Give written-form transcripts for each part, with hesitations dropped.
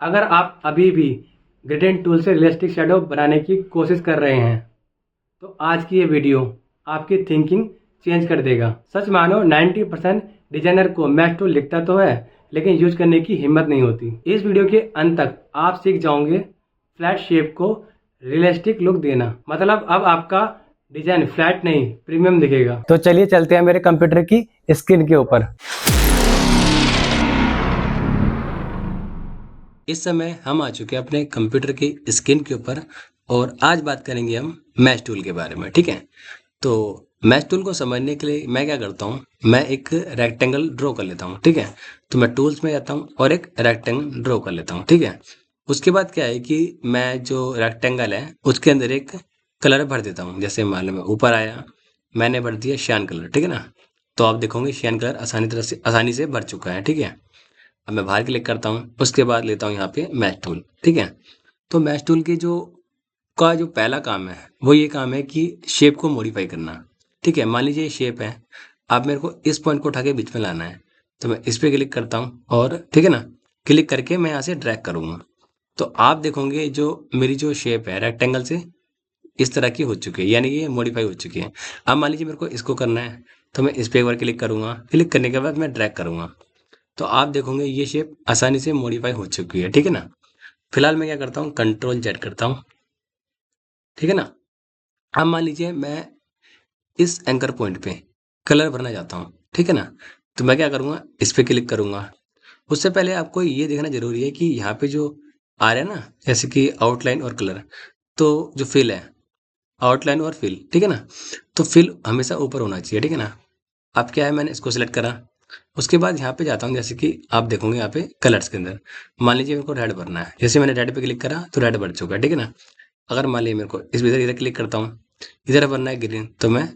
अगर आप अभी भी ग्रेडियंट टूल से रियलिस्टिक शैडो बनाने की कोशिश कर रहे हैं तो आज की ये वीडियो आपकी थिंकिंग चेंज कर देगा। सच मानो 90% डिजाइनर को मैथ टूल लिखता तो है लेकिन यूज करने की हिम्मत नहीं होती। इस वीडियो के अंत तक आप सीख जाओगे फ्लैट शेप को रियलिस्टिक लुक देना। मतलब अब आपका डिजाइन फ्लैट नहीं प्रीमियम दिखेगा। तो चलिए चलते हैं मेरे कंप्यूटर की स्क्रीन के ऊपर। इस समय हम आ चुके हैं अपने कंप्यूटर की स्क्रीन के ऊपर और आज बात करेंगे हम मैश टूल के बारे में। ठीक है, तो मैश टूल को समझने के लिए मैं क्या करता हूँ, मैं एक रेक्टेंगल ड्रॉ कर लेता हूँ। ठीक है, तो मैं टूल्स में जाता हूँ और एक रेक्टेंगल ड्रॉ कर लेता हूँ। ठीक है, उसके बाद क्या है कि मैं जो रेक्टेंगल है उसके अंदर एक कलर भर देता हूँ। जैसे मान लो मैं ऊपर आया, मैंने भर दिया श्यान कलर। ठीक है ना, तो आप देखोगे श्यान कलर आसानी से भर चुका है। ठीक है, अब मैं बाहर क्लिक करता हूँ, उसके बाद लेता हूँ यहाँ पे मैश टूल। ठीक है, तो मैश टूल की जो पहला काम है वो ये काम है कि शेप को मॉडिफाई करना। ठीक है, मान लीजिए ये शेप है, अब मेरे को इस पॉइंट को उठा के बीच में लाना है, तो मैं इस पे क्लिक करता हूँ और ठीक है ना, क्लिक करके मैं यहाँ से ड्रैग करूँगा। तो आप देखोगे जो मेरी जो शेप है रेक्टेंगल से इस तरह की हो चुकी है, यानी कि ये मॉडिफाई हो चुकी है। अब मान लीजिए मेरे को इसको करना है, तो मैं इस पे एक बार क्लिक करूँगा, क्लिक करने के बाद मैं ड्रैग करूँगा, तो आप देखोगे ये शेप आसानी से मॉडिफाई हो चुकी है। ठीक है ना, फिलहाल मैं क्या करता हूँ, कंट्रोल जेड करता हूँ। ठीक है ना, अब मान लीजिए मैं इस एंकर पॉइंट पे कलर भरना चाहता हूँ। ठीक है ना, तो मैं क्या करूँगा, इस पे क्लिक करूँगा। उससे पहले आपको ये देखना जरूरी है कि यहाँ पे जो आ रहा है ना, जैसे कि आउटलाइन और कलर, तो जो फिल है, आउटलाइन और फिल, ठीक है ना, तो फिल हमेशा ऊपर होना चाहिए। ठीक है ना, अब क्या है, मैंने इसको सिलेक्ट करा, उसके बाद यहाँ पे जाता हूँ, जैसे कि आप देखोगे यहाँ पे कलर्स के अंदर मान लीजिए मेरे को रेड भरना है, जैसे मैंने रेड पे क्लिक करा तो रेड भर चुका है। ठीक है ना, अगर मान लीजिए मेरे को इस इधर इधर क्लिक करता हूँ, इधर भरना है ग्रीन, तो मैं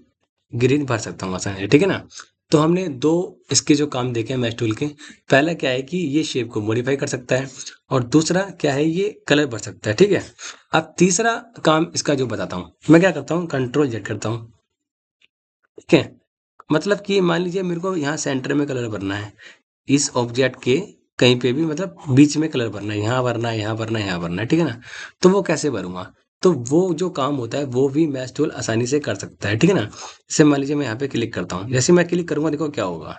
ग्रीन भर सकता हूँ आसानी से। ठीक है ना, तो हमने दो इसके जो काम देखे हैं मैश टूल के, पहला क्या है कि ये शेप को मॉडिफाई कर सकता है और दूसरा क्या है, ये कलर भर सकता है। ठीक है, अब तीसरा काम इसका जो बताता हूँ, मैं क्या करता हूँ, कंट्रोल जेड करता हूँ। ठीक है, मतलब कि मान लीजिए मेरे को यहाँ सेंटर में कलर भरना है, इस ऑब्जेक्ट के कहीं पे भी, मतलब बीच में कलर भरना है, यहाँ भरना है, यहाँ भरना है, यहाँ भरना है। ठीक है ना, तो वो कैसे भरूंगा, तो वो जो काम होता है वो भी मैश टूल आसानी से कर सकता है। ठीक है ना, जैसे मान लीजिए मैं यहाँ पे क्लिक करता हूँ, जैसे मैं क्लिक करूंगा देखो क्या होगा,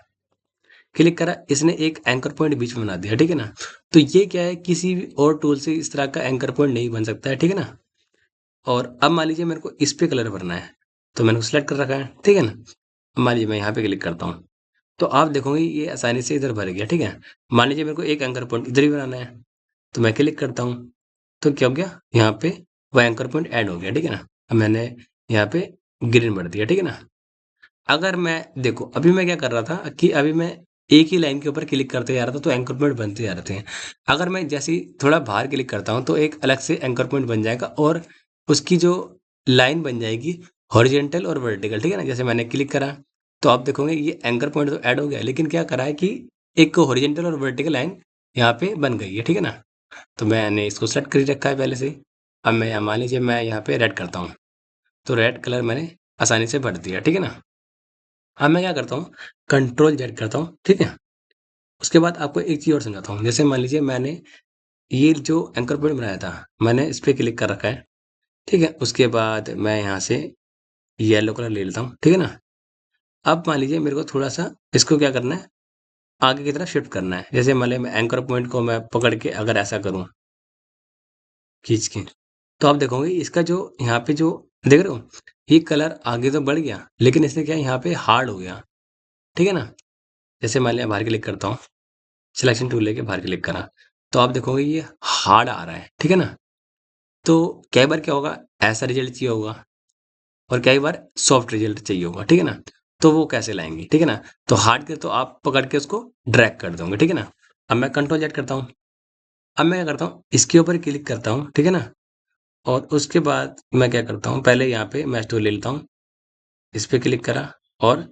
क्लिक करा, इसने एक एंकर पॉइंट बीच में बना दिया। ठीक है ना, तो ये क्या है, किसी भी और टूल से इस तरह का एंकर पॉइंट नहीं बन सकता है। ठीक है ना, और अब मान लीजिए मेरे को इस पे कलर भरना है, तो मैंने सिलेक्ट कर रखा है। ठीक है ना, अब मान लीजिए मैं यहाँ पे क्लिक करता हूँ, तो आप देखोगे ये आसानी से इधर भर गया। ठीक है, मान लीजिए मेरे को एक एंकर पॉइंट इधर ही बनाना है, तो मैं क्लिक करता हूँ, तो क्या हो गया, यहाँ पे वो एंकर पॉइंट ऐड हो गया। ठीक है ना, अब मैंने यहाँ पे ग्रीन भर दिया। ठीक है ना, अगर मैं देखो अभी मैं क्या कर रहा था कि अभी मैं एक ही लाइन के ऊपर क्लिक करते जा रहा था तो एंकर पॉइंट बनते जा रहे थे। अगर मैं जैसे ही थोड़ा बाहर क्लिक करता हूँ तो एक अलग से एंकर पॉइंट बन जाएगा और उसकी जो लाइन बन जाएगी हॉरिजेंटल और वर्टिकल। ठीक है ना, जैसे मैंने क्लिक करा तो आप देखोगे ये एंकर पॉइंट तो ऐड हो गया, लेकिन क्या करा है कि एक हॉरिजेंटल और वर्टिकल लाइन यहाँ पे बन गई है। ठीक है ना, तो मैंने इसको सेलेक्ट कर रखा है पहले से ही। अब मैं मान लीजिए मैं यहाँ पे रेड करता हूँ, तो रेड कलर मैंने आसानी से भर दिया। ठीक है ना, अब मैं क्या करता हूँ, कंट्रोल जेड करता हूँ। ठीक है, उसके बाद आपको एक चीज़ और समझाता हूँ, जैसे मान लीजिए मैंने ये जो एंकर पॉइंट बनाया था, मैंने इस पे क्लिक कर रखा है। ठीक है, उसके बाद मैं यहाँ से येलो कलर ले लेता हूँ। ठीक है ना, अब मान लीजिए मेरे को थोड़ा सा इसको क्या करना है, आगे की तरफ शिफ्ट करना है। जैसे मान लीजिए मैं एंकर पॉइंट को मैं पकड़ के अगर ऐसा करूँ खींच के, तो आप देखोगे इसका जो यहाँ पे जो देख रहे हो, ये कलर आगे तो बढ़ गया लेकिन इसने क्या यहाँ पे हार्ड हो गया। ठीक है ना, जैसे मान लिया बाहर क्लिक करता हूँ, सिलेक्शन टूल लेके बाहर क्लिक करा, तो आप देखोगे ये हार्ड आ रहा है। ठीक है ना, तो कई बार क्या होगा, ऐसा रिजल्ट चाहिए होगा और कई बार सॉफ्ट रिजल्ट चाहिए होगा। ठीक है ना, तो वो कैसे लाएंगे, ठीक है ना, तो हार्ड के तो आप पकड़ के उसको ड्रैग कर दोगे। ठीक है ना, अब मैं कंट्रोल जेड करता हूँ, अब मैं क्या करता हूँ, इसके ऊपर क्लिक करता हूँ। ठीक है ना, और उसके बाद मैं क्या करता हूँ, पहले यहाँ पे मैच टूल ले लेता हूँ, इस पे क्लिक करा और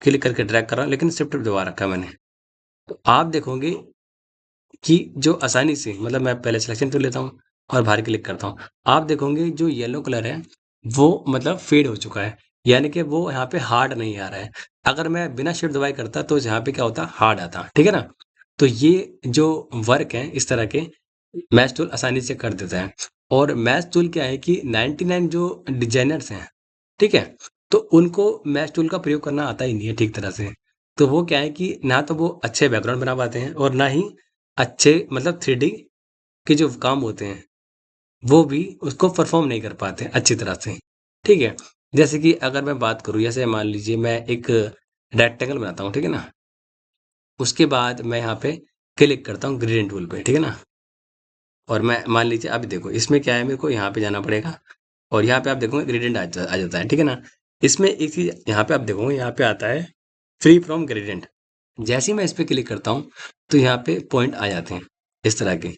क्लिक करके ड्रैग करा, लेकिन शिफ्ट दबा रखा है मैंने। तो आप देखोगे कि जो आसानी से, मतलब मैं पहले सिलेक्शन टूल लेता हूँ और बाहर क्लिक करता हूँ, आप देखोगे जो येलो कलर है वो मतलब फेड हो चुका है, यानी कि वो यहाँ पे हार्ड नहीं आ रहा है। अगर मैं बिना शिफ्ट दबाए करता तो यहाँ पे क्या होता, हार्ड आता। ठीक है ना, तो ये जो वर्क है इस तरह के, मैच टूल आसानी से कर देता है। और मैच टूल क्या है कि 99 जो डिजाइनर्स हैं, ठीक है, तो उनको मैच टूल का प्रयोग करना आता ही नहीं है ठीक तरह से। तो वो क्या है कि ना तो वो अच्छे बैकग्राउंड बना पाते हैं और ना ही अच्छे मतलब 3D के जो काम होते हैं वो भी उसको परफॉर्म नहीं कर पाते अच्छी तरह से, ठीक है। जैसे कि अगर मैं बात करूँ, जैसे मान लीजिए मैं एक रेक्टेंगल बनाता हूँ, ठीक है ना, उसके बाद मैं यहाँ पे क्लिक करता हूँ ग्रेडियंट टूल पे, ठीक है ना, और मैं मान लीजिए अब देखो इसमें क्या है, मेरे को यहाँ पे जाना पड़ेगा और यहाँ पे आप देखोगे ग्रेडियंट आ जाता है, ठीक है ना। इसमें एक चीज यहाँ पे आप देखोगे, यहाँ पे आता है फ्री फ्रॉम ग्रेडियंट। जैसे ही मैं इस पे क्लिक करता हूँ तो यहाँ पे पॉइंट आ जाते हैं इस तरह के।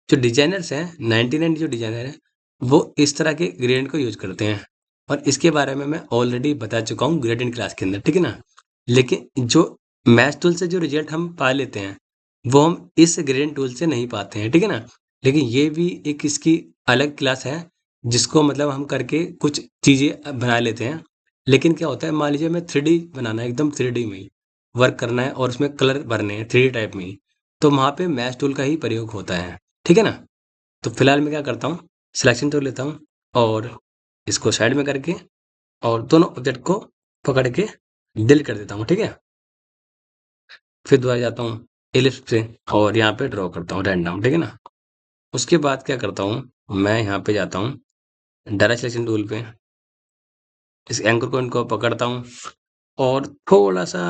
जो डिजाइनर्स हैं, 99 जो डिजाइनर हैं, वो इस तरह के ग्रेडियंट को यूज करते हैं और इसके बारे में मैं ऑलरेडी बता चुका हूँ ग्रेडियंट क्लास के अंदर, ठीक है ना। लेकिन जो मैथ टूल से जो रिजल्ट हम पा लेते हैं वो हम इस ग्रेडियंट टूल से नहीं पाते हैं, ठीक है ना। लेकिन ये भी एक इसकी अलग क्लास है जिसको मतलब हम करके कुछ चीज़ें बना लेते हैं। लेकिन क्या होता है, मान लीजिए हमें 3D बनाना है, एकदम 3D में ही वर्क करना है और उसमें कलर भरने हैं 3D टाइप में ही, तो वहाँ पे मैथ टूल का ही प्रयोग होता है, ठीक है ना। तो फिलहाल मैं क्या करता हूँ, सिलेक्शन टूल लेता हूँ और इसको साइड में करके और दोनों ऑब्जेक्ट को पकड़ के डिलीट कर देता हूँ, ठीक है। फिर दोबारा जाता हूँ एलिप्स पे और यहाँ पे ड्रॉ करता हूँ रैंडम, ठीक है ना। उसके बाद क्या करता हूँ, मैं यहाँ पे जाता हूँ डायरेक्ट सिलेक्शन टूल पे, इस एंकर को इनको पकड़ता हूँ और थोड़ा सा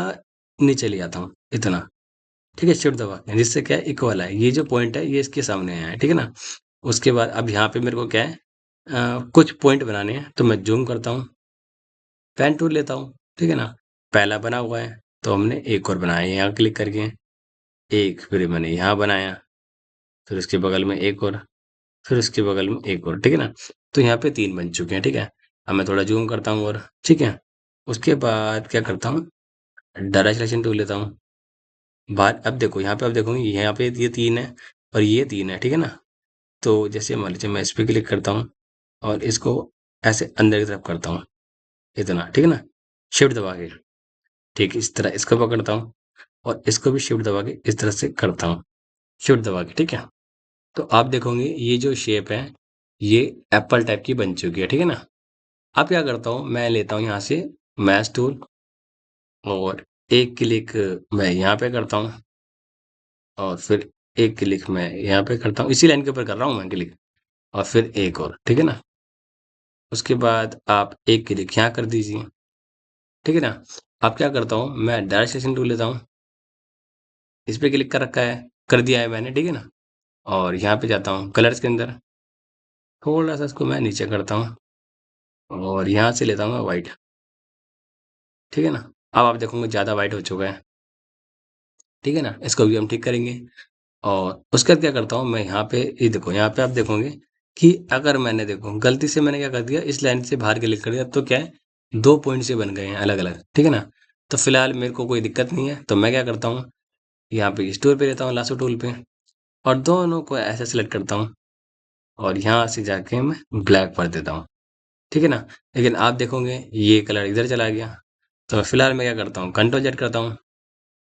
नीचे ले आता हूँ इतना, ठीक है, शिफ्ट दबा के, जिससे क्या है इक्वल है, ये जो पॉइंट है ये इसके सामने है, ठीक है ना। उसके बाद अब यहाँ पे मेरे को क्या है, कुछ पॉइंट बनाने हैं तो मैं जूम करता हूँ, पेन टूल लेता हूँ, ठीक है ना। पहला बना हुआ है तो हमने एक और बनाया यहाँ क्लिक करके, एक फिर मैंने यहाँ बनाया, फिर उसके बगल में एक और, फिर उसके बगल में एक और, ठीक है ना। तो यहाँ पे 3 बन चुके हैं, ठीक है। अब मैं थोड़ा जूम करता हूँ और, ठीक है। उसके बाद क्या करता हूँ, डायरेक्ट सिलेक्शन टूल लेता हूँ, बाहर अब देखो यहाँ पे, आप देखोगे यहाँ पे ये 3 है और ये 3 है, ठीक है ना। तो जैसे मान लीजिए मैं इस पे क्लिक करता हूँ और इसको ऐसे अंदर की तरफ करता हूँ इतना, ठीक है ना, शिफ्ट दबा के, ठीक है, इस तरह इसको पकड़ता हूँ और इसको भी शिफ्ट दबा के इस तरह से करता हूँ, शिफ्ट दबा के, ठीक है। तो आप देखोगे ये जो शेप है ये एप्पल टाइप की बन चुकी है, ठीक है ना। अब क्या करता हूँ, मैं लेता हूँ यहाँ से मैश टूल और एक क्लिक मैं यहाँ पे करता हूँ और फिर एक क्लिक मैं यहाँ पे करता हूँ, इसी लाइन के ऊपर कर रहा हूँ मैं क्लिक, और फिर एक और, ठीक है ना। उसके बाद आप एक क्लिक यहाँ कर दीजिए, ठीक है ना। अब क्या करता हूँ, मैं डायरेक्ट सिलेक्शन टूल लेता हूँ, इस पे क्लिक कर रखा है, कर दिया है मैंने, ठीक है ना। और यहाँ पे जाता हूँ कलर्स के अंदर, थोड़ा सा इसको मैं नीचे करता हूँ और यहाँ से लेता हूँ मैं वाइट, ठीक है ना। अब आप देखोगे ज़्यादा वाइट हो चुका है, ठीक है ना, इसको भी हम ठीक करेंगे। और उसके बाद क्या करता हूँ मैं, यहाँ पे ये देखो, यहाँ पे आप देखोगे कि अगर मैंने देखो गलती से मैंने क्या कर दिया, इस लाइन से बाहर क्लिक कर दिया तो क्या है, 2 पॉइंट से बन गए हैं अलग अलग, ठीक है ना। तो फिलहाल मेरे को कोई दिक्कत नहीं है, तो मैं क्या करता हूँ, यहाँ पे स्टोर पे लेता हूँ लासो टूल पे और दोनों को ऐसे सेलेक्ट करता हूँ और यहाँ से जाके मैं ब्लैक कर देता हूँ, ठीक है ना। लेकिन आप देखोगे ये कलर इधर चला गया, तो फिलहाल मैं क्या करता हूँ, कंट्रोल जेड करता हूँ,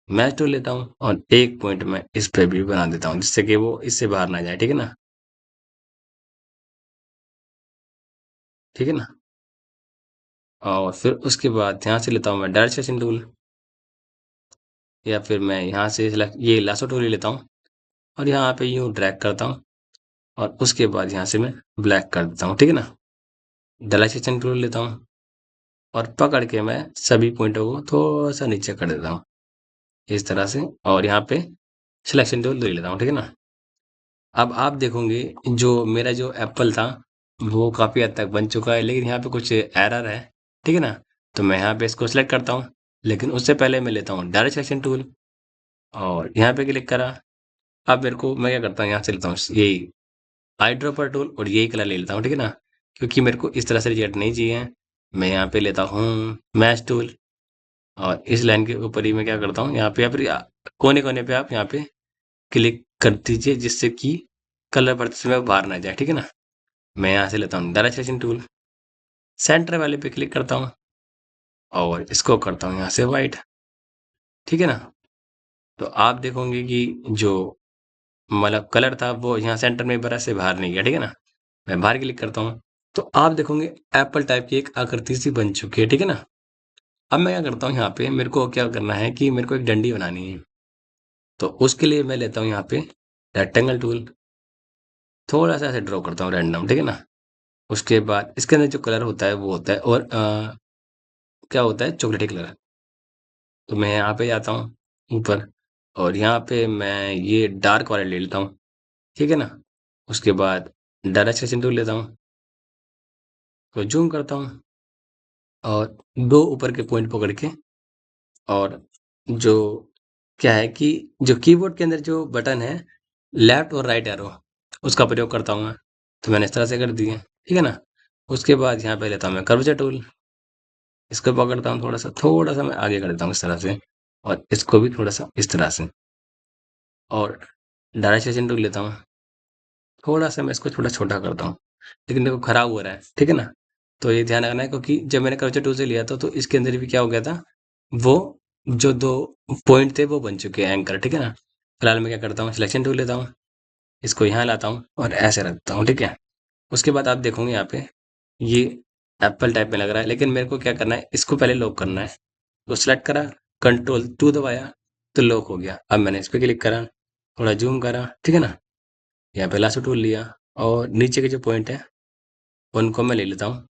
मैच टूल लेता हूँ और एक पॉइंट में इस पे भी बना देता हूँ जिससे कि वो इससे बाहर ना जाए, ठीक है ना, ठीक है ना। और फिर उसके बाद यहाँ से लेता हूँ मैं डायरेक्ट सेलेक्शन टूल, या फिर मैं यहाँ से ये लासो टूल ही लेता हूँ और यहाँ पे यूँ ड्रैग करता हूँ और उसके बाद यहाँ से मैं ब्लैक कर देता हूँ, ठीक है ना। डायरेक्ट सेलेक्शन टूल लेता हूँ और पकड़ के मैं सभी पॉइंटों को थोड़ा सा नीचे कर देता हूँ इस तरह से, और यहाँ पे सिलेक्शन टूल ले लेता हूँ, ठीक है ना। अब आप देखोगे जो मेरा जो एप्पल था वो काफ़ी हद तक बन चुका है, लेकिन यहाँ पे कुछ एरर है, ठीक है ना। तो मैं यहाँ पे इसको सेलेक्ट करता हूँ, लेकिन उससे पहले मैं लेता हूँ डायरेक्ट सिलेक्शन टूल और यहाँ पे क्लिक करा। अब मेरे को मैं क्या करता हूँ, यहाँ से लेता हूँ यही आई ड्रॉपर टूल और यही कलर ले लेता हूँ, ठीक है ना, क्योंकि मेरे को इस तरह से रिजल्ट नहीं चाहिए। मैं यहाँ पे लेता हूँ मैच टूल और इस लाइन के ऊपर ही मैं क्या करता हूँ, यहाँ पे या फिर कोने कोने पे आप यहाँ पे क्लिक कर दीजिए जिससे कि कलर बढ़ते समय बाहर ना जाए, ठीक है ना। मैं यहाँ से लेता हूँ डायरेक्ट सिलेक्शन टूल, सेंटर वाले पे क्लिक करता हूँ और इसको करता हूँ यहाँ से वाइट, ठीक है ना। तो आप देखोगे कि जो मतलब कलर था वो यहाँ सेंटर में बड़ा से बाहर नहीं गया, ठीक है ना। मैं बाहर क्लिक करता हूँ तो आप देखोगे एप्पल टाइप की एक आकृति सी बन चुकी है, ठीक है ना। अब मैं क्या करता हूँ, यहाँ पे मेरे को क्या करना है कि मेरे को एक डंडी बनानी है। तो उसके लिए मैं लेता हूँ यहाँ पे रेक्टेंगल टूल, थोड़ा सा ऐसे ड्रॉ करता हूँ रैंडम, ठीक है ना। उसके बाद इसके अंदर जो कलर होता है वो होता है और क्या होता है, चॉकलेटी कलर। तो मैं यहाँ पे जाता हूँ ऊपर और यहाँ पे मैं ये डार्क वाला ले लेता हूँ, ठीक है ना। उसके बाद डायरेक्ट सेलेक्शन टूल लेता हूँ, तो जूम करता हूँ और दो ऊपर के पॉइंट पकड़ के, और जो क्या है कि जो कीबोर्ड के अंदर जो बटन है लेफ्ट और राइट एरो, उसका प्रयोग करता हूँ मैं। तो मैंने इस तरह से कर दिए, ठीक है ना। उसके बाद यहाँ पे लेता हूँ मैं कर्वेचर टूल, इसको पकड़ता हूँ, थोड़ा सा मैं आगे कर देता हूँ इस तरह से, और इसको भी थोड़ा सा इस तरह से, और डायरेक्ट सेलेक्शन टूल लेता हूँ, थोड़ा सा मैं इसको थोड़ा छोटा करता हूँ, लेकिन देखो खराब हो रहा है, ठीक है ना। तो ये ध्यान रखना है, क्योंकि जब मैंने कर्वेचर टूल से लिया था तो इसके अंदर भी क्या हो गया था, वो जो दो पॉइंट थे वो बन चुके हैं एंकर, ठीक है ना। फिलहाल मैं क्या करता हूँ, सिलेक्शन टूल लेता हूँ, इसको यहाँ लाता हूँ और ऐसे रखता हूँ, ठीक है। उसके बाद आप देखोगे यहाँ पे ये एप्पल टाइप में लग रहा है, लेकिन मेरे को क्या करना है, इसको पहले लॉक करना है। तो सेलेक्ट करा, कंट्रोल 2 दबाया, तो लॉक हो गया। अब मैंने इस पे क्लिक करा, थोड़ा जूम करा, ठीक है ना। यहाँ पे लासो टूल लिया और नीचे के जो पॉइंट है उनको मैं ले लेता हूँ।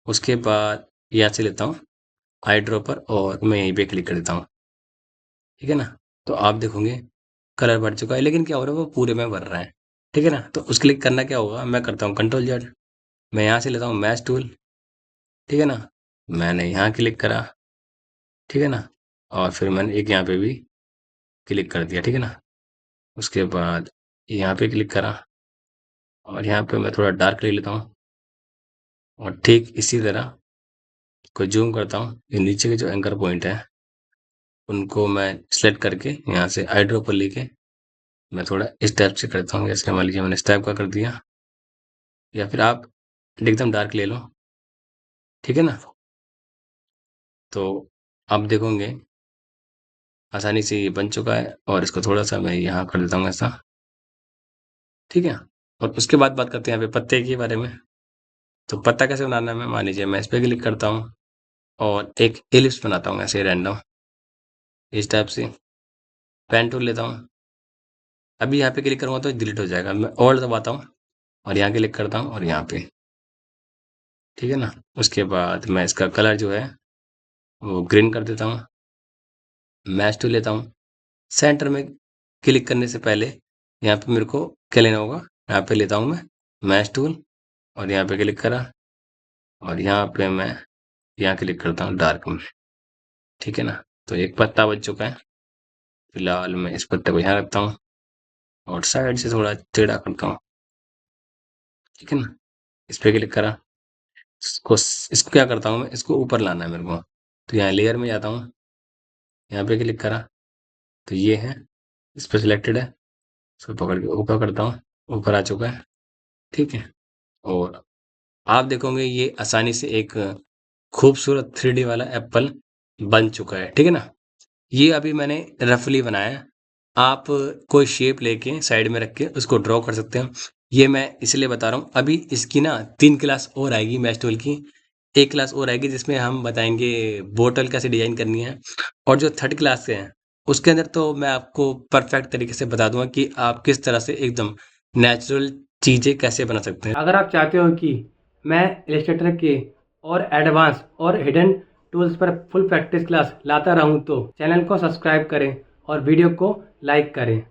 उसके बाद यहाँ से लेता हूँ आई ड्रॉपर और मैं यहीं पे क्लिक कर देता हूँ, ठीक है ना। तो आप देखोगे कलर भर चुका है, लेकिन क्या हो रहा है, वो पूरे में भर रहा है, ठीक है ना। तो उस क्लिक करना क्या होगा, मैं करता हूँ कंट्रोल जेड, मैं यहाँ से लेता हूँ मैच टूल, ठीक है ना। मैंने यहाँ क्लिक करा, ठीक है ना, और फिर मैंने एक यहाँ पे भी क्लिक कर दिया, ठीक है ना। उसके बाद यहाँ पे क्लिक करा और यहाँ पे मैं थोड़ा डार्क ले लेता हूँ, और ठीक इसी तरह को जूम करता हूँ, ये नीचे के जो एंकर पॉइंट है उनको मैं सेलेक्ट करके यहाँ से आई ड्रॉप पर लेके मैं थोड़ा इस टाइप से करता हूँ। जैसे मान लीजिए मैंने इस टाइप का कर दिया, या फिर आप एकदम डार्क ले लो, ठीक है ना। तो आप देखोगे आसानी से ये बन चुका है, और इसको थोड़ा सा मैं यहाँ कर देता हूँ ऐसा, ठीक है। और उसके बाद बात करते हैं यहाँ पे पत्ते के बारे में। तो पत्ता कैसे बनाना है, मैं मान लीजिए मैं इस पे क्लिक करता हूँ और एक एलिप्स बनाता हूँ ऐसे रैंडम, इस टाइप से पेन टूल लेता हूँ। अभी यहाँ पे क्लिक करूँगा तो डिलीट हो जाएगा, मैं ऑल्ट दबाता हूँ और यहाँ क्लिक करता हूँ और यहाँ पे, ठीक है ना। उसके बाद मैं इसका कलर जो है वो ग्रीन कर देता हूँ। मैच टूल लेता हूँ, सेंटर में क्लिक करने से पहले यहाँ पे मेरे को क्या लेना होगा, यहाँ पे लेता हूँ मैं मैच टूल और यहाँ पे क्लिक करा, और यहाँ पे मैं यहाँ क्लिक करता हूँ डार्क में, ठीक है ना। तो एक पत्ता बच चुका है। फिलहाल मैं इस पत्ते को यहाँ रखता हूँ और साइड से थोड़ा टेढ़ा करता हूँ, ठीक है ना। इस पे क्लिक करा, इसको क्या करता हूँ मैं, इसको ऊपर लाना है मेरे को। तो यहाँ लेयर में जाता हूँ, यहाँ पे क्लिक करा, तो ये है, इस पर सिलेक्टेड है, इसको पकड़ के ऊपर करता हूँ, ऊपर आ चुका है, ठीक है। और आप देखोगे ये आसानी से एक खूबसूरत 3D वाला एप्पल बन चुका है, ठीक है ना। ये अभी मैंने रफली बनाया है, आप कोई शेप लेके साइड में रख के उसको ड्रॉ कर सकते हैं। ये मैं इसलिए बता रहा हूँ, अभी इसकी ना 3 क्लास और आएगी मैच टूल की, एक क्लास और आएगी जिसमें हम बताएंगे बोतल कैसे डिजाइन करनी है। और जो थर्ड क्लास है उसके अंदर तो मैं आपको परफेक्ट तरीके से बता दूंगा कि आप किस तरह से एकदम नेचुरल चीजें कैसे बना सकते हैं। अगर आप चाहते हो कि मैं इलस्ट्रेटर के और एडवांस और हिडन टूल्स पर फुल प्रैक्टिस क्लास लाता रहूं तो चैनल को सब्सक्राइब करें और वीडियो को लाइक करें।